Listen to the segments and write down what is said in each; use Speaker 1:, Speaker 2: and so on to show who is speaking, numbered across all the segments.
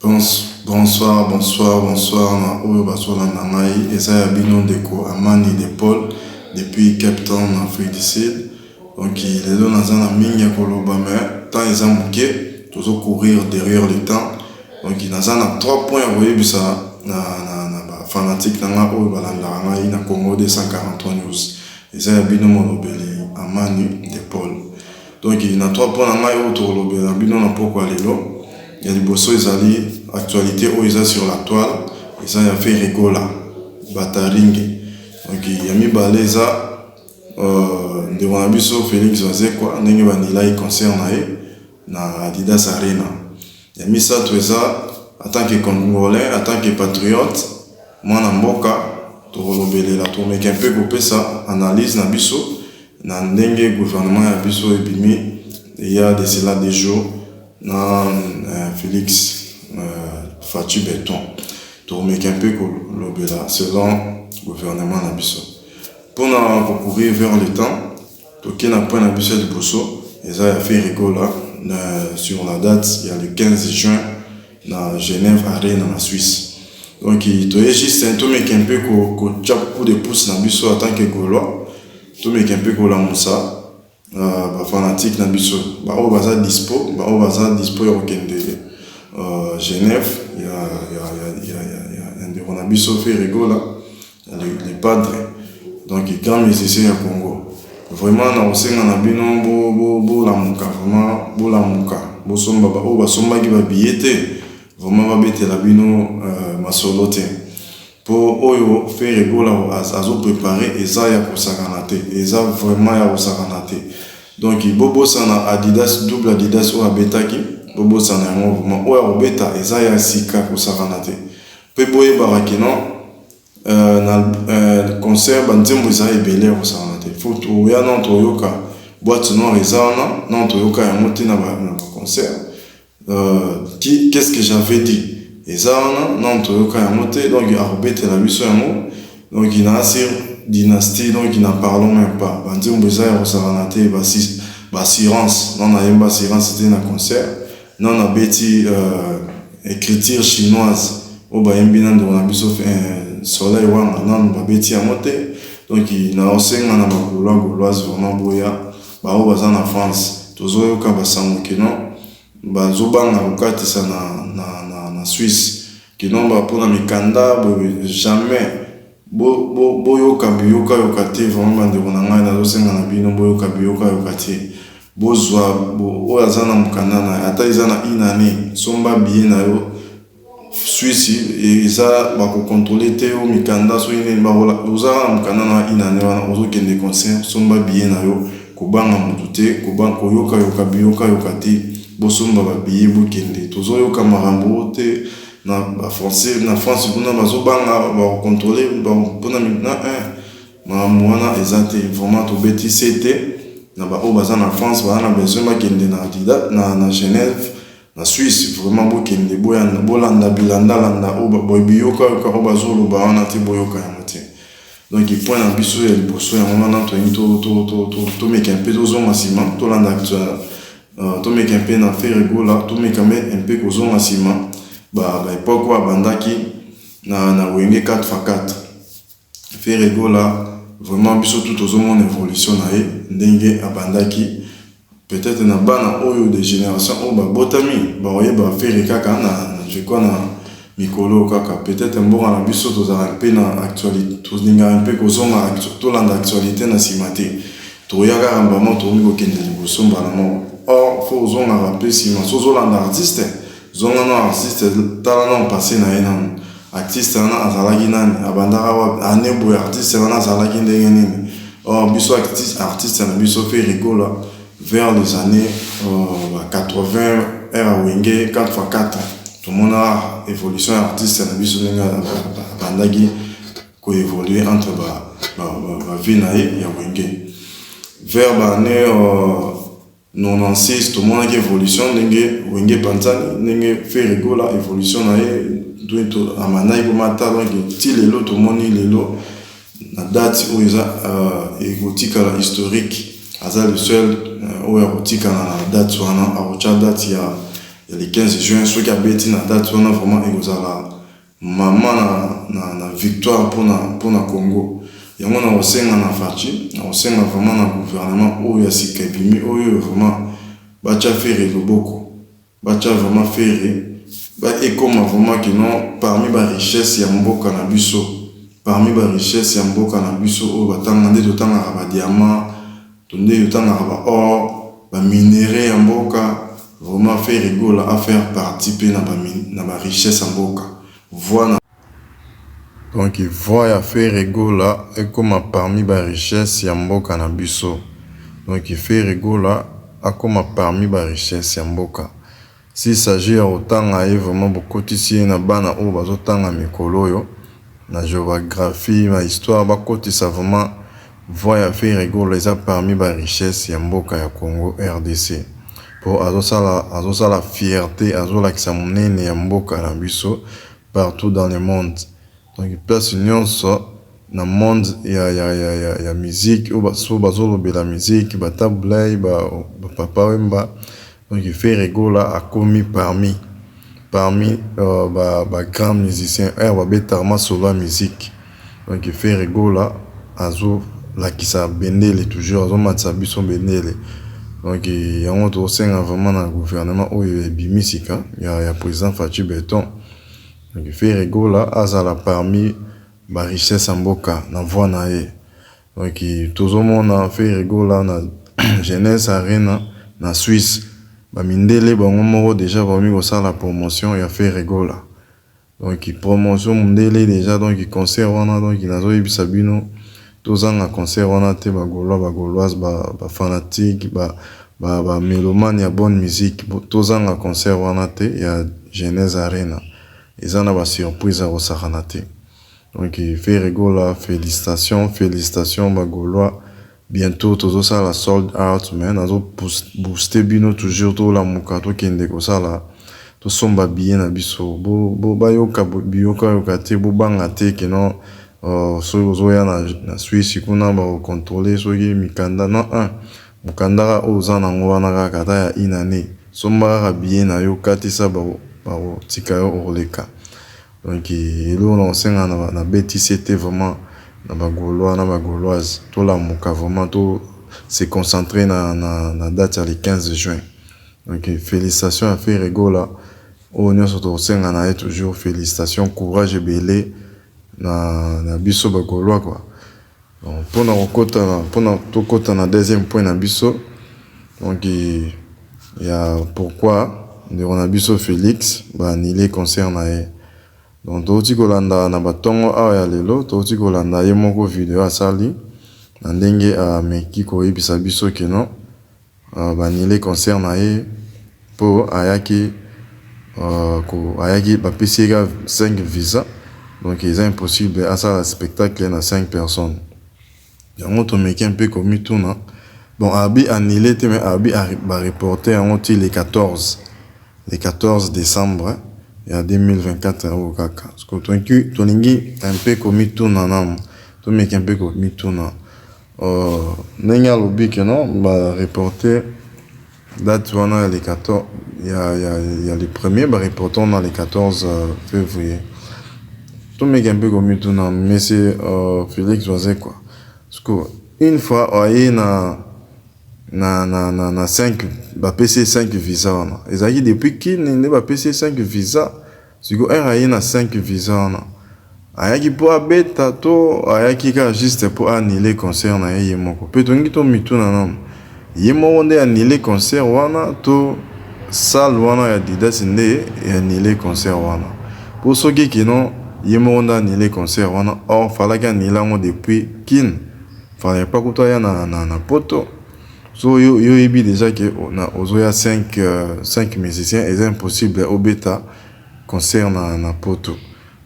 Speaker 1: Bonsoir, na oyo bazolanda ngai eza ya bino ndeko Amani de Paul depuis Cape Town en Afrique du Sud. Donc lelo naza na mingi ya koloba mais temps eza moke tozo courir derrière le temps. Donc naza na 3 points koyebisa na fanatique nanga oyo balandaka ngai na Congo 243 News. Eza ya bino molobeli Amani de Paul. Donc na 3 points na ngai oyo tolobela bino na poko lelo. Il y a des bossos ezali actualité où ils sur la toile, ils ont fait rigola, bataringue. Donc il y a mis baleza devant la biso Félix Wazekwa, n'engue vanilla il concerne na Adidas Arena. Il y a mis ça tout ça en tant que Congolais, en tant que patriote, moi na mboka to relobele la to mais un peu couper ça analyse na biso na ndenge gouvernement ya biso ebimi il y a de cela des jours na Félix Fatu Béton to mais un peu lobela selon gouvernement na biso pour na courir vers le temps to kena point na biso de bosso et ça a fait rigola sur la date il y a le 15 juin na Genève Arena na Suisse. Donc il to juste un to mais un peu ko chap coup de pouce na biso en tant que Gaulois to mais un peu ko la musa ba fanatique na biso ba o baza dispo ya okende Genève il y a un de on a biso fait rigola les padres donc grand musicien ya Congo vraiment na osenga na bino bo la muka vraiment bo la muka bo somba ba o ba somba ki ba billet vraiment ba betela bino masolo te pour oyo faire rigola azo préparer eza ya kosakana te eza vraiment ya kosakana te. Donc bobo sana Adidas double Adidas o abetaki bobo sana mouvement o obeta eza ya sika kosakana te pe boye barakino na concert banzembo eza ebele kosakana te faut ya non toyoka boîte noire eza non toyoka ya moti na ba concert qu'est-ce que j'avais dit eza non toyoka ya moti donc abeta la biso ya mo donc il a assez dynastie donc ils n'en parlons même pas banzi mboza ya kosakana assurance non na yemba assurance c'était un concert non na beti écriture chinoise au ba yembi na ndo na biso soleil wanga non ba beti ya moté donc na osenga na bakolo gauloise vraiment boya ba o baza na France tozo ka basango kino bazobanga kokatisa na Suisse kino ba pona mikanda jamais boyoka biyoka yokate vraiment de bonanga na dosenga na bino boyoka biyoka yokate bozwa o azana mukanda na ata izana inani somba bien na yo Suisse eza ba ko contrôler te o mikanda so ine ba wala uzana mukanda na inani wana ozo kende concert somba bien na yo kubanga mutute kubanga yoka biyoka yokate bosomba ba biye bokende tozo yoka marambo te na français na France kuna bazobanga ba contrôler bona maintenant mwana ezate vraiment to beti c'était na ba o baza na France ba na besoin ba kende na Adidas na Genève na Suisse vraiment bokende boyanda bolanda bilanda landa o boyoka ka o bazolo ba wana te boyoka ya mote donc il point na biso ya liboso ya mwana to meka un peu tozo masima to landa actuel to meka un peu na faire rigola to meka un peu kozo masima ba époque wa bandaki na wenge 4x4 faire rigola vraiment biso tout aux mon évolution na ndenge abandaki peut-être na bana oyo de génération o ba botami ba oye ba faire kaka na je crois na mikolo kaka peut-être mbonga na biso tozala pe na actualité tozinga un peu kozonga to landa actualité na simate to yaka rambamo to miko kende liboso mbala mo or faut zonga rappeler sima sozo landa artiste zonga no artiste tala no passé na ena artiste na azalaki nani abandaka wa anebo artiste na azalaki ndenge nini or biso artiste na biso fait rigola vers les années 80 era wenge 4x4 tout le monde a évolution artiste na biso ndenge bandaki ko évoluer entre ba vie na ya wenge vers ba année 96 tout le monde a évolution ndenge wenge panzani ndenge fait rigola évolution na to amanai ko mata donc ti lelo to moni lelo na date où ils a égotika la historique aza le seul où égotika na date wana a date ya le 15 juin soki abeti na date wana vraiment ekozala mama na victoire mpona Congo. Yango na kosenga na Faci, na kosenga vraiment na gouvernement oyo ya sika ebimi oyo vraiment batia fere loboko, batia vraiment fere ekoma vraiment que non parmi ba richesse ya mboka na biso, parmi ba richesse ya mboka na biso oyo batanga nde totangaka ba diamant, tonde totangaka ba or, ba minerai ya mboka, vraiment faire rigola à faire participer na ba richesse ya mboka. Voilà. Donc il voit à faire rigola et comme parmi ba richesse ya mboka na biso. Donc il fait rigola à comme parmi ba richesse ya mboka. S'il s'agit autant à vraiment beaucoup ici na bana o bazotanga mikolo yo na géographie ma histoire ba côté ça vraiment voit à faire rigola ça parmi ba richesse ya mboka ya Congo RDC. Pour la fierté azola ki sa monene ya mboka na biso partout dans le monde. Donc place nyonso na monde ya musique ou bazolo be la musique ba tablay ba papa wemba. Donc il fait rigola a commis parmi grands musiciens ba betarma solo musique. Donc il fait rigola azo la ki sa bendele toujours azo matsa biso bendele. Donc yango to senga vraiment na gouvernement oyo ebimisika ya président Faci Beton. Donc il fait rigola azala parmi ba richesse mboka na voix na ye. Donc tozomona fait rigola na Jeunesse Arena na Suisse. Ba mindele bango moko déjà vomi ko sala promotion ya fait rigola. Donc promotion mindele déjà donc concert wana donc nazo yebisa bino tozanga concert wana te ba gauloise ba fanatique ba mélomane ya bonne musique tozanga concert wana te ya Jeunesse Arena. Ils en ont surprise à Rosaranate. Donc il fait rigola, félicitations ba gaulois. Bientôt tozo ça la sold out mais nazo booster bino toujours to la mukato kende ko sala to somba bien na biso bo bayoka yoka te bo banga te que non so zoya na Suisse kuna ba contrôler so ki mikanda non un mukanda ozana ngwana kata ya inane somba bien na yoka te sa ba tika oleka. Donc elo na senga na beti c'était vraiment na ba gaulois na ba gauloise to la muka vraiment to se concentrer na date le 15 juin. Donc félicitations à faire rigola o nyonso to senga na toujours félicitations courage et belé na biso ba gaulois quoi. Donc pour na deuxième point na biso. Donc il y a pourquoi on a biso Félix ba annulé concert na ye. Donc toti kolanda na batongo awa ya lelo toti kolanda ye moko video asali na ndenge a meki ko yebisa biso ke non ba annulé concert na ye po ayaki ba PCA 5 visa. Donc il est impossible à ça spectacle na 5 personnes. Yango to meki un peu comme tout na. Bon abi annulé te mais abi ba reporter en le 14 décembre. Il y a 2024 au kaka. Parce que toningi un peu comme tout nanam. To meki un peu comme tout na. Nenga lobi que non ba reporter date wana le 14 il y a le premier ba reporter dans le 14 février. To meki un peu comme tout na mais c'est Félix Oisé quoi. Parce que une fois oye na 5 ba PC 5 visa wana ezaki depuis qui ne ba PC 5 visa siko aye na 5 visa wana ayaki po abeta to ayaki ka juste pour annuler concert na ye moko pe tongi to mituna na ye moko nde annuler concert wana to salle wana ya Didas nde annuler concert wana pour soki kino ye moko nde annuler concert wana or falaki annuler ngo depuis kin fallait pas que toi na poto. So yo yebi déjà que on a ozoya 5 musiciens et c'est impossible au bêta concert na poto.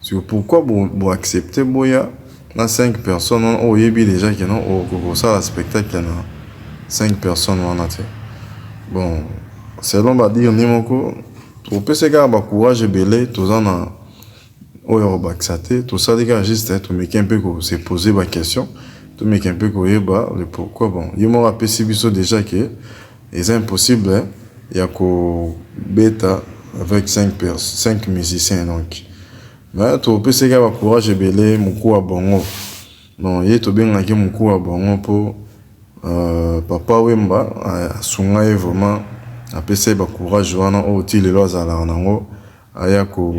Speaker 1: C'est pourquoi vous accepter boya na 5 personnes on yebi déjà que non au ça la spectacle na 5 personnes on a té. Bon, selon va dire nimoko to pese ga ba courage belé to na oyo baxate to ça déjà juste to meki un peu ko se poser ba question. Mais un peu le pourquoi bon il m'a rappelé si biso déjà que c'est impossible ya ko beta avec 5 musiciens donc mais to pese ka ba courage belé muku wa bongo non ye to benga ki muku wa bongo po papa Wemba asunga ye vraiment apese ba courage wana o ti lelo azala nango aya ko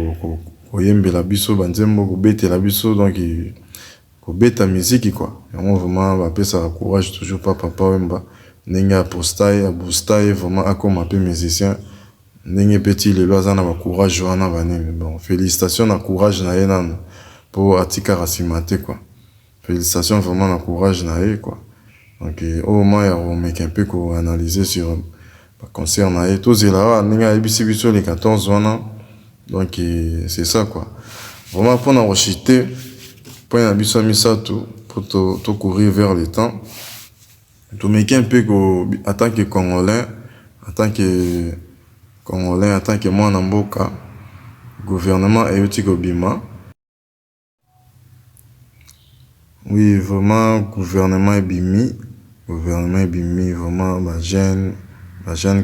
Speaker 1: yembela biso banzembo ko betela biso donc ko beta musique quoi yango vraiment ba pesa courage toujours papa Wemba ndenge abustaye vraiment akoma pe musicien ndenge petit lelo azana ba courage wana banini bon félicitations na courage na ye nano po atika rasimate quoi félicitations vraiment na courage na ye quoi donc au moment ya remake un peu ko analyser sur ba concert na ye to zela ndenge abisi biso les 14 wana donc c'est ça quoi vraiment pour na rechiter pour na biso misato pour to courir vers le temps to make un peu ko en tant que congolais en tant que mwana mboka gouvernement eyoti kobima oui vraiment gouvernement ebimi vraiment ba jeune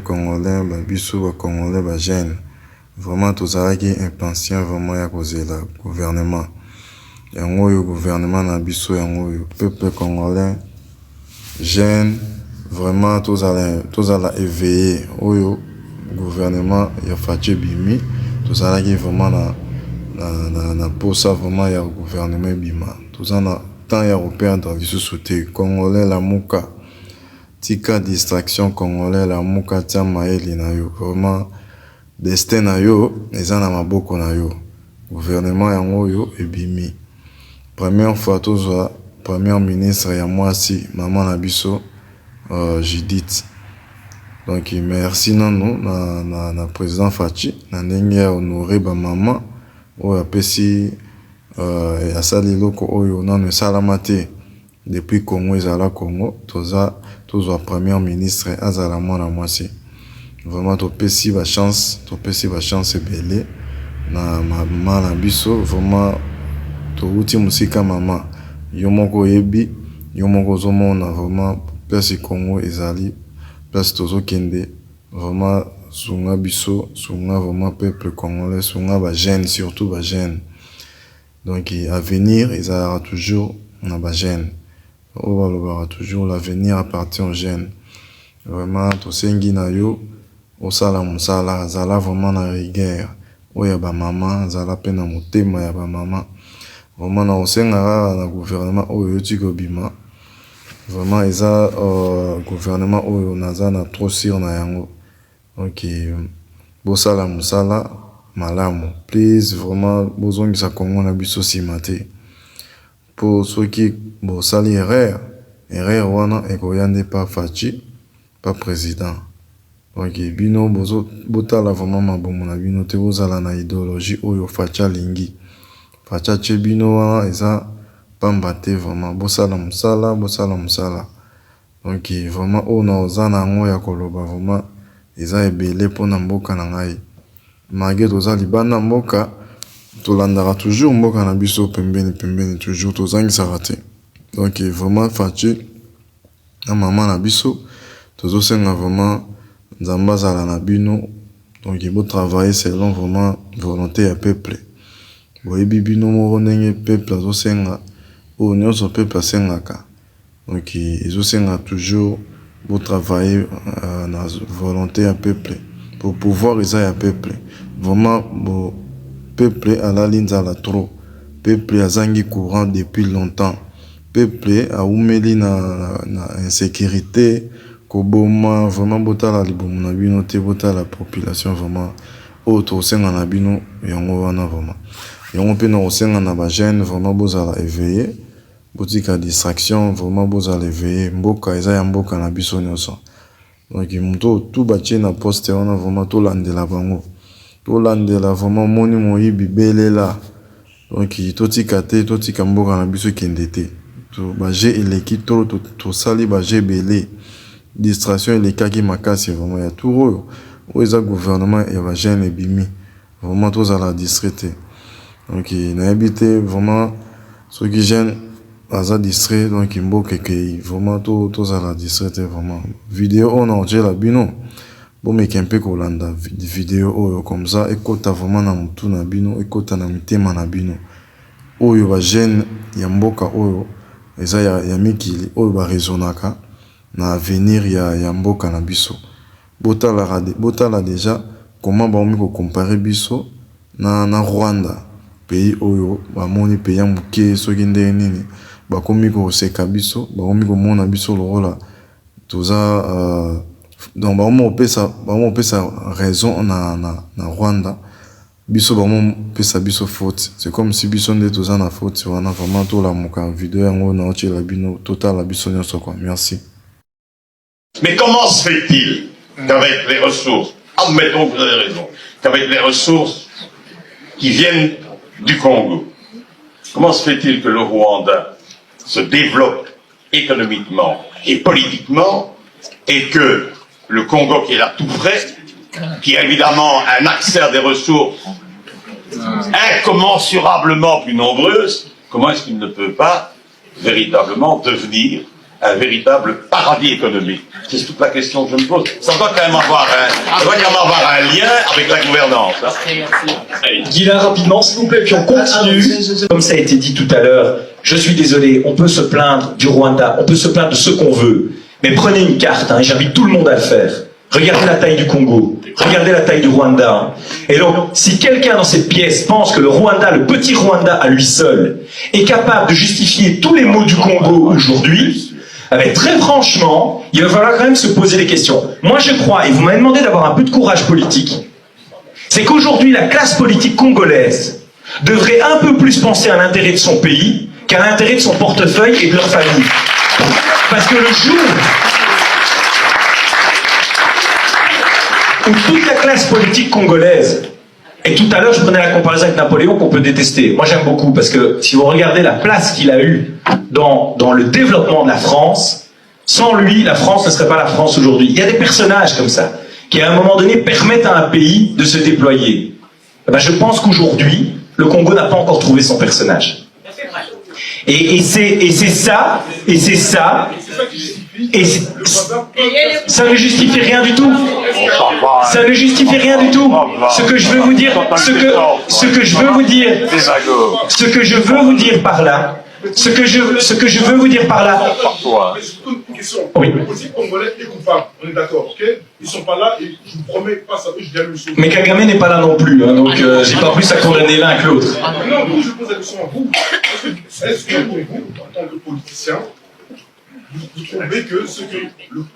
Speaker 1: congolais ba biso ba congolais ba jeune vraiment tozalaki impatient vraiment ya kozela gouvernement yango yo gouvernement na biso yango yo peuple congolais jeune vraiment tozala éveillé oyo gouvernement ya Fachi bimi tozalaki vraiment na posa vraiment ya gouvernement bima tozana temps ya perdre lisusu te congolais la muka tika distraction congolais la muka tia maeli na yo vraiment destin na yo eza na maboko na yo gouvernement yango yo ebimi première fois tozwa premier ministre ya mwasi maman na biso Judith donc merci nano na président Fachi na ndenge ya honorer ba maman oyo apesi asali loko oyo nano esalama te depuis Congo ezala Congo tozwa premier ministre azala mwana mwasi vraiment topesi ba chance ebele na mama na biso vraiment touti musika mama yo moko yebi yo moko zomona vraiment place Congo ezali place tozokende vraiment sunga biso sunga vraiment peuple congolais sunga ba jeunes surtout ba jeunes donc avenir ezalaka toujours na ba jeunes o balobaka toujours l'avenir appartient aux jeunes vraiment tosengi na yo osala mosala azala vraiment na rigueur oyo ba mama azala pe na motema ya ba mama vraiment na osengaka na gouvernement oyo yoti kobima vraiment eza gouvernement oyo naza na trop sûr na yango donc bosala mosala malamu please vraiment bozongisa Congo na biso nsima te po soki bosali erreur wana ekoya nde pa Fachi pa président donc bino botala vraiment mabomo na bino te bozala na idéologie oyo Fachi alingi Fachi atie bino wana eza pamba te vraiment bosala mosala donc vraiment oyo na oza na yango ya koloba vraiment eza ebele mpona mboka na ngai malgré toza libanda mboka tolandaka toujours mboka na biso pembeni toujours tozangisaka te donc vraiment Fachi na mama na biso tozosenga vraiment nzambe azala na bino donc botravailler selon vraiment volonté ya peuple boyebi bino moko ndenge peuple azosenga oyo nyonso peuple asengaka donc ezosenga toujours botravailler na volonté ya peuple pour pouvoir eza ya peuple vraiment peuple alali nzala trop peuple azangi courant depuis longtemps peuple aumeli na insécurité koboma vraiment botala libomo na bino te botala population vraiment oyo tosenga na bino yango wana vraiment yango mpe na kosenga na ba jeune vraiment bozala éveillé botika distraction vraiment bozala éveillé mboka eza ya mboka na biso nyonso donc moto tout batie na poste wana vraiment tolandela bango tolandela vraiment moni moyibi belela donc totika mboka na biso kende te baje eleki tro tosali baje ebele distraction elekaki makasi vraiment ya tout oyo eza gouvernement ya ba jeune ebimi vraiment tozala distrait te donc nayebi te vraiment soki jeune aza distrait donc mboka ekei vraiment tozala distrait te vraiment vidéo on a otiela bino bomeka mpe kolanda video oyo comme ça ekota vraiment na mutu na bino ekota na mitema na bino oyo ba jeune ya mboka oyo eza ya mikili oyo ba raisonnaka na avenir ya mboka na biso botala déjà comment ba omiko comparer biso na Rwanda pays oyo ba moni pays ya muke soki ndenge nini ba komiko seka biso ba komiko mona biso lokola toza donc ba pesa raison na Rwanda biso ba pesa biso faute c'est comme si biso nde toza na faute wana vraiment to la muka vidéo yango na oche la bino total la biso nyonso quoi. Merci.
Speaker 2: Mais comment se fait-il qu'avec les ressources, admettons que vous avez raison, qu'avec les ressources qui viennent du Congo, comment se fait-il que le Rwanda se développe économiquement et politiquement et que le Congo qui est là tout près, qui a évidemment un accès à des ressources incommensurablement plus nombreuses, comment est-ce qu'il ne peut pas véritablement devenir un véritable paradis économique? C'est toute la question que je me pose. Ça doit quand même avoir un lien avec la gouvernance. Hein.
Speaker 3: Guilain, rapidement, s'il vous plaît, puis on continue. Comme ça a été dit tout à l'heure, je suis désolé, on peut se plaindre du Rwanda, on peut se plaindre de ce qu'on veut, mais prenez une carte, hein, et j'invite tout le monde à le faire. Regardez la taille du Congo, regardez la taille du Rwanda. Et donc, si quelqu'un dans cette pièce pense que le Rwanda, le petit Rwanda à lui seul, est capable de justifier tous les maux du Congo aujourd'hui, très franchement, il va falloir quand même se poser des questions. Moi je crois, et vous m'avez demandé d'avoir un peu de courage politique, c'est qu'aujourd'hui la classe politique congolaise devrait un peu plus penser à l'intérêt de son pays qu'à l'intérêt de son portefeuille et de leur famille. Parce que le jour où toute la classe politique congolaise, et tout à l'heure je prenais la comparaison avec Napoléon qu'on peut détester, moi j'aime beaucoup parce que si vous regardez la place qu'il a eue dans le développement de la France, sans lui la France ne serait pas la France aujourd'hui. Il y a des personnages comme ça qui à un moment donné permettent à un pays de se déployer. Eh ben, je pense qu'aujourd'hui le Congo n'a pas encore trouvé son personnage. Et c'est ça, et ça ne justifie rien du tout. Ça ne justifie rien du tout. Ce que je veux vous dire, ce que je veux vous dire par là,
Speaker 4: Une question.
Speaker 3: Oui.
Speaker 4: Le politique congolais est coupable, on est d'accord, ok? Ils sont pas là et je vous promets pas ça, je dirais le chose.
Speaker 3: Mais Kagame n'est pas là non plus, hein, donc j'ai pas plus à condamner l'un que l'autre.
Speaker 4: Non, vous, je pose la question à vous. Est-ce que pour vous, en tant que politicien, vous trouvez que ce que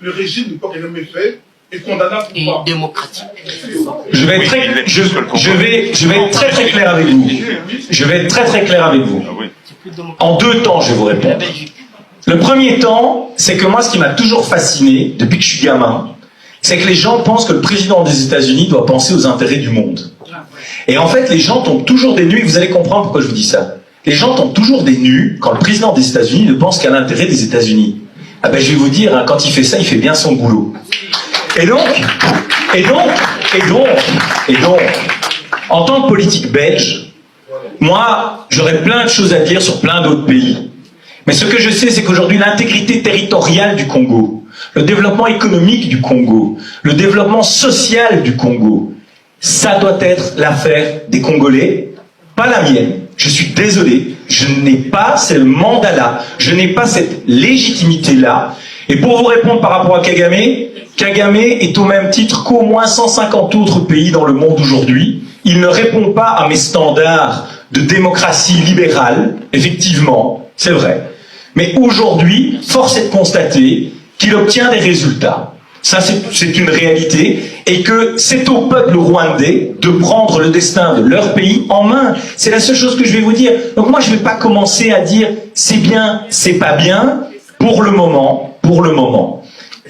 Speaker 4: le régime de Kagame fait est condamnable ou pas?
Speaker 5: Démocratique.
Speaker 3: Je vais être très très clair avec vous. Je vais être très très clair avec vous. En deux temps, je vais vous répondre. Le premier temps, c'est que moi, ce qui m'a toujours fasciné, depuis que je suis gamin, c'est que les gens pensent que le président des États-Unis doit penser aux intérêts du monde. Et en fait, les gens tombent toujours des nues, et vous allez comprendre pourquoi je vous dis ça. Les gens tombent toujours des nues quand le président des États-Unis ne pense qu'à l'intérêt des États-Unis. Ah ben, je vais vous dire, hein, quand il fait ça, il fait bien son boulot. Et donc, en tant que politique belge, moi, j'aurais plein de choses à dire sur plein d'autres pays. Mais ce que je sais, c'est qu'aujourd'hui, l'intégrité territoriale du Congo, le développement économique du Congo, le développement social du Congo, ça doit être l'affaire des Congolais, pas la mienne. Je suis désolé, je n'ai pas ce mandat-là, je n'ai pas cette légitimité-là. Et pour vous répondre par rapport à Kagame, Kagame est au même titre qu'au moins 150 autres pays dans le monde aujourd'hui. Il ne répond pas à mes standards de démocratie libérale, effectivement, c'est vrai. Mais aujourd'hui, force est de constater qu'il obtient des résultats. Ça, c'est une réalité. Et que c'est au peuple rwandais de prendre le destin de leur pays en main. C'est la seule chose que je vais vous dire. Donc moi, je ne vais pas commencer à dire c'est bien, c'est pas bien. Pour le moment,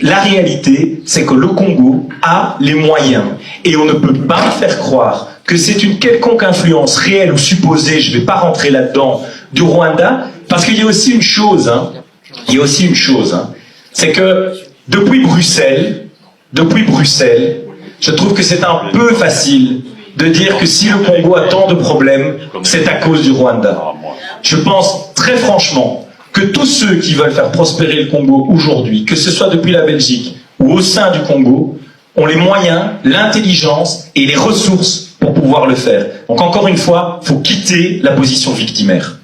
Speaker 3: la réalité, c'est que le Congo a les moyens. Et on ne peut pas me faire croire que c'est une quelconque influence réelle ou supposée, je ne vais pas rentrer là-dedans, du Rwanda. Parce qu'il y a aussi une chose, c'est que depuis Bruxelles, je trouve que c'est un peu facile de dire que si le Congo a tant de problèmes, c'est à cause du Rwanda. Je pense très franchement que tous ceux qui veulent faire prospérer le Congo aujourd'hui, que ce soit depuis la Belgique ou au sein du Congo, ont les moyens, l'intelligence et les ressources pour pouvoir le faire. Donc encore une fois, il faut quitter la position victimaire.